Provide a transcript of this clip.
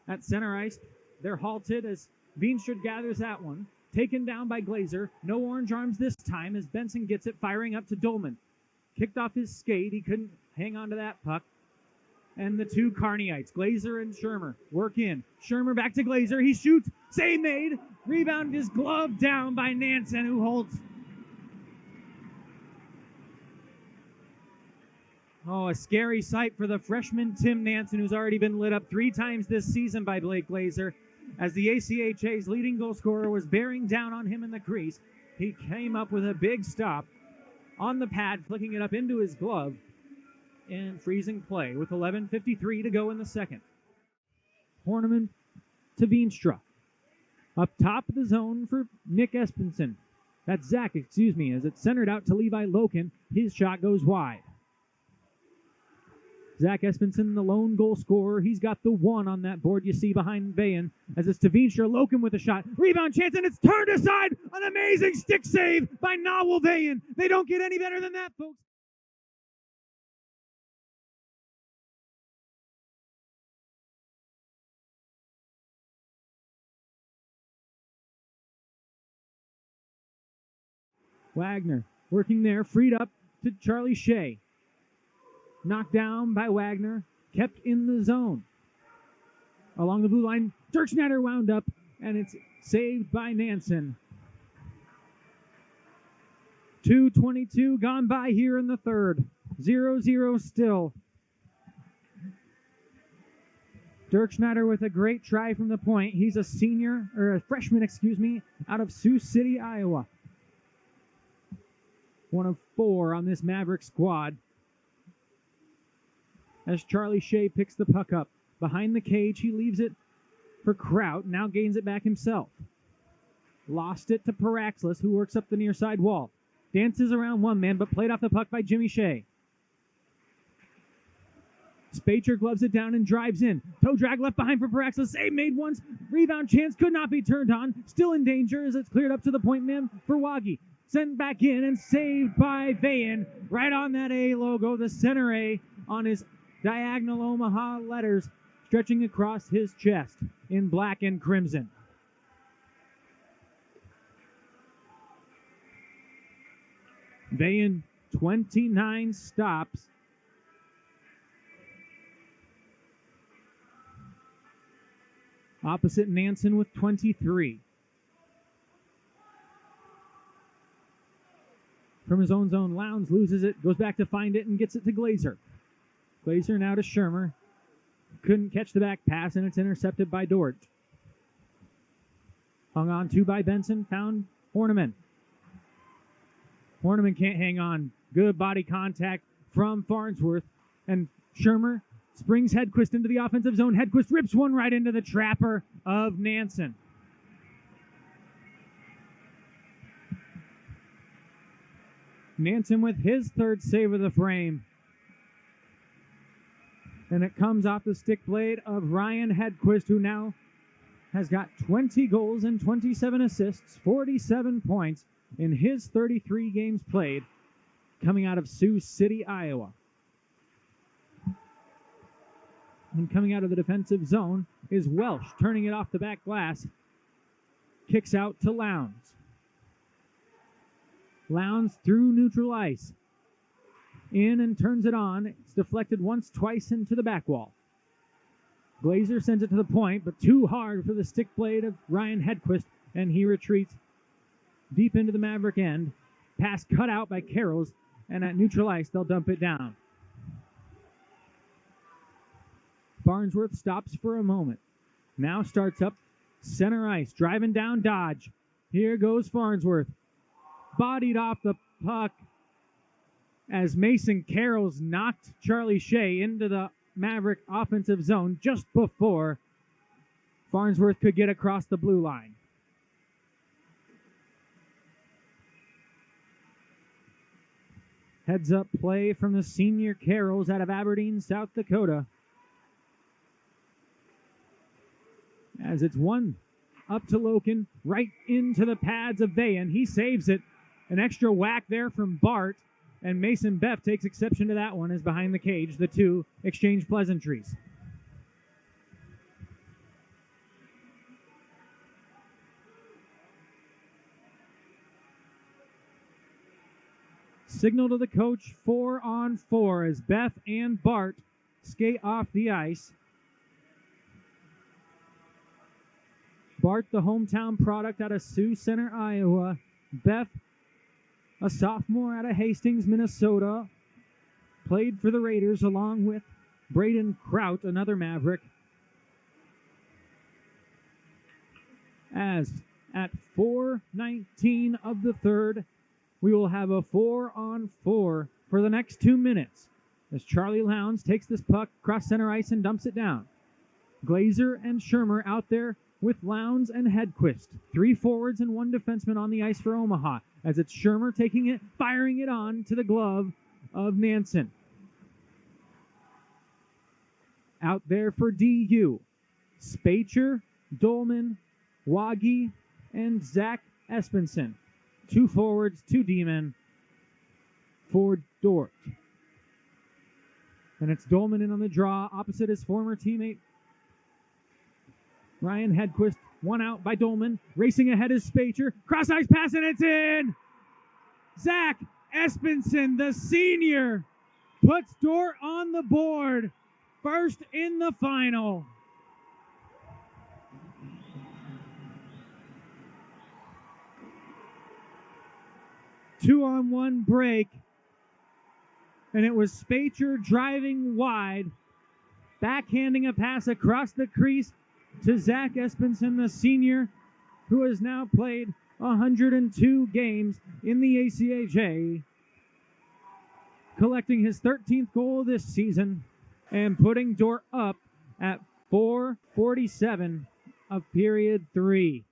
at center ice. They're halted as Veenstra gathers that one. Taken down by Glazer. No orange arms this time as Benson gets it, firing up to Dolman. Kicked off his skate. He couldn't hang on to that puck. And the two Carneyites, Glazer and Shermer, work in. Shermer back to Glazer. He shoots. Save made. Rebound is gloved down by Nansen, who holds. Oh, a scary sight for the freshman Tim Nansen, who's already been lit up 3 times this season by Blake Glazer. As the ACHA's leading goal scorer was bearing down on him in the crease, he came up with a big stop on the pad, flicking it up into his glove and freezing play with 11:53 to go in the second. Horniman to Veenstra. Up top of the zone for Nick Espenson. That's Zach, as it's centered out to Levi Loken. His shot goes wide. Zach Espenson, the lone goal scorer. He's got the 1 on that board you see behind Vayan. As it's to Veenstra, Loken with a shot. Rebound chance, and it's turned aside. An amazing stick save by Nawal Vayan. They don't get any better than that, folks. Wagner working there, freed up to Charlie Shea. Knocked down by Wagner, kept in the zone. Along the blue line, Dirk Schneider wound up, and it's saved by Nansen. 2:22 gone by here in the third. 0-0 still. Dirk Schneider with a great try from the point. He's a freshman, out of Sioux City, Iowa. One of 4 on this Maverick squad. As Charlie Shea picks the puck up. Behind the cage, he leaves it for Kraut, now gains it back himself. Lost it to Paraxlis, who works up the near side wall. Dances around one man, but played off the puck by Jimmy Shea. Spacher gloves it down and drives in. Toe drag left behind for Paraxlis. Save made once. Rebound chance could not be turned on. Still in danger as it's cleared up to the point man for Waggy. Sent back in and saved by Vayan. Right on that A logo, the center A on his diagonal Omaha letters stretching across his chest in black and crimson. Vayan, 29 stops. Opposite Nansen with 23. From his own zone, Lowndes loses it, goes back to find it, and gets it to Glazer. Glazer now to Shermer. Couldn't catch the back pass, and it's intercepted by Dordt. Hung on to by Benson, found Horniman. Horniman can't hang on. Good body contact from Farnsworth. And Shermer springs Hedquist into the offensive zone. Hedquist rips one right into the trapper of Nansen. Nansen with his 3rd save of the frame. And it comes off the stick blade of Ryan Hedquist, who now has got 20 goals and 27 assists, 47 points in his 33 games played, coming out of Sioux City, Iowa. And coming out of the defensive zone is Welsh, turning it off the back glass. Kicks out to Lowndes. Lowndes through neutral ice. In and turns it on. It's deflected once, twice into the back wall. Glazer sends it to the point, but too hard for the stick blade of Ryan Hedquist, and he retreats deep into the Maverick end. Pass cut out by Carrolls, and at neutral ice, they'll dump it down. Farnsworth stops for a moment. Now starts up center ice, driving down Dodge. Here goes Farnsworth. Bodied off the puck as Mason Carrolls knocked Charlie Shea into the Maverick offensive zone just before Farnsworth could get across the blue line. Heads up play from the senior Carrolls out of Aberdeen, South Dakota. As it's one up to Loken, right into the pads of Vayan. He saves it. An extra whack there from Bart, and Mason Beff takes exception to that one as behind the cage. The two exchange pleasantries. Signal to the coach, 4-on-4 as Beth and Bart skate off the ice. Bart, the hometown product out of Sioux Center, Iowa. Beth, a sophomore out of Hastings, Minnesota. Played for the Raiders along with Braden Kraut, another Maverick. As at 4:19 of the third, we will have a 4-on-4 for the next 2 minutes as Charlie Lowndes takes this puck across center ice and dumps it down. Glazer and Shermer out there with Lowndes and Hedquist. 3 forwards and 1 defenseman on the ice for Omaha as it's Shermer taking it, firing it on to the glove of Nansen. Out there for DU, Spacher, Dolman, Wagi, and Zach Espenson. 2 forwards, 2 D-men for Dordt. And it's Dolman in on the draw, opposite his former teammate Ryan Hedquist. 1 out by Dolman. Racing ahead is Spacher. Cross-ice pass, and it's in! Zach Espenson, the senior, puts Dordt on the board. First in the final. Two-on-one break. And it was Spacher driving wide, backhanding a pass across the crease to Zach Espenson, the senior, who has now played 102 games in the ACHA, collecting his 13th goal this season and putting Dordt up at 4:47 of period 3.